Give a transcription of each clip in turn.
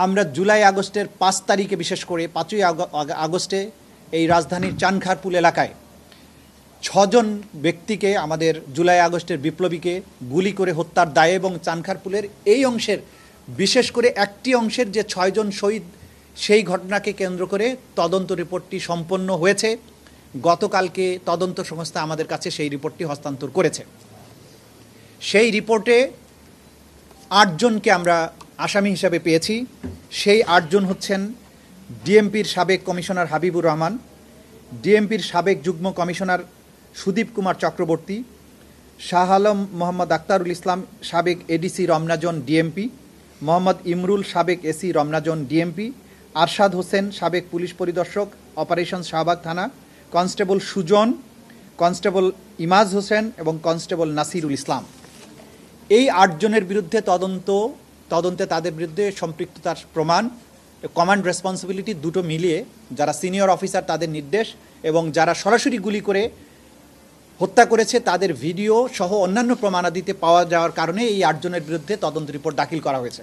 আমরা জুলাই আগস্টের 5 তারিখে বিশেষ করে 5ই আগস্টে এই রাজধানীর চানখারপুল এলাকায় 6 জন ব্যক্তিকে আমাদের জুলাই আগস্টের বিপ্লবীকে গুলি করে হত্যার দায়ে এবং চানখারপুলের এই অংশের বিশেষ করে একটি অংশের যে 6 জন শহীদ সেই ঘটনাকে কেন্দ্র করে তদন্ত রিপোর্টটি সম্পন্ন হয়েছে। গতকালকে তদন্ত সংস্থা আমাদের কাছে সেই রিপোর্টটি হস্তান্তর করেছে। সেই রিপোর্টে 8 জনকে আমরা আসামি হিসাবে পেয়েছি। সেই 8 জন হচ্ছেন ডিএমপির সাবেক কমিশনার হাবিবুর রহমান, ডিএমপির সাবেক যুগ্ম কমিশনার সুদীপ কুমার চক্রবর্তী, শাহ আলম মোহাম্মদ আক্তারুল ইসলাম সাবেক ADC Ramna zone DMP, Mohammad Imrul সাবেক AC Ramna zone DMP, Arshad Hossain সাবেক পুলিশ পরিদর্শক অপারেশন শাহবাগ থানা, কনস্টেবল সুজন, কনস্টেবল ইমাজ হোসেন এবং কনস্টেবল নাসিরুল ইসলাম। এই 8 জনের বিরুদ্ধে তদন্তে তাদের বিরুদ্ধে সম্পৃক্ততার প্রমাণ, কমান্ড রেসপন্সিবিলিটি দুটো মিলিয়ে যারা সিনিয়র অফিসার তাদের নির্দেশ এবং যারা সরাসরি গুলি করে হত্যা করেছে তাদের ভিডিও সহ অন্যান্য প্রমাণাদিতে পাওয়া যাওয়ার কারণে এই 8 জনের বিরুদ্ধে তদন্ত রিপোর্ট দাখিল করা হয়েছে।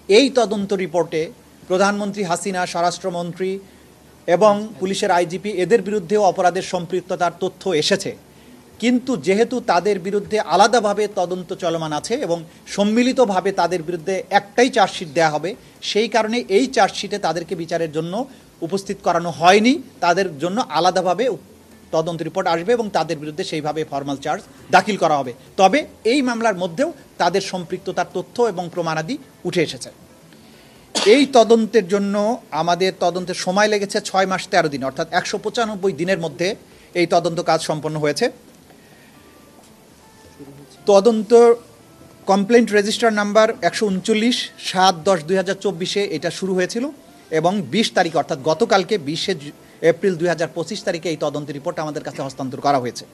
এই তদন্ত রিপোর্টে প্রধানমন্ত্রী হাসিনা, স্বরাষ্ট্রমন্ত্রী এবং পুলিশের আইজিপি এদের বিরুদ্ধেও অপরাধের সম্পৃক্ততার তথ্য এসেছে। কিন্তু যেহেতু তাদের বিরুদ্ধে আলাদাভাবে তদন্ত চলমান আছে এবং সম্মিলিতভাবে তাদের বিরুদ্ধে একটাই চার্জশিট দেওয়া হবে, সেই কারণে এই চার্জশিটে তাদেরকে বিচারের জন্য উপস্থিত করানো হয়নি। তাদের জন্য আলাদাভাবে তদন্ত রিপোর্ট আসবে এবং তাদের বিরুদ্ধে সেইভাবে ফর্মাল চার্জ দাখিল করা হবে। তবে এই মামলার মধ্যেও তাদের সম্পৃক্ততার তথ্য এবং প্রমাণাদি উঠে এসেছে। এই তদন্তের জন্য আমাদের তদন্তের সময় লেগেছে 6 মাস 13 দিন, অর্থাৎ 195 দিনের মধ্যে এই তদন্ত কাজ সম্পন্ন হয়েছে। তদন্ত কমপ্লেন্ট রেজিস্টার নাম্বার 139/7/10/2024 এটা শুরু হয়েছিল এবং 20 তারিখ অর্থাৎ গতকালকে 20 এপ্রিল 2025 তারিখে এই তদন্ত রিপোর্ট আমাদের কাছে হস্তান্তর করা হয়েছে।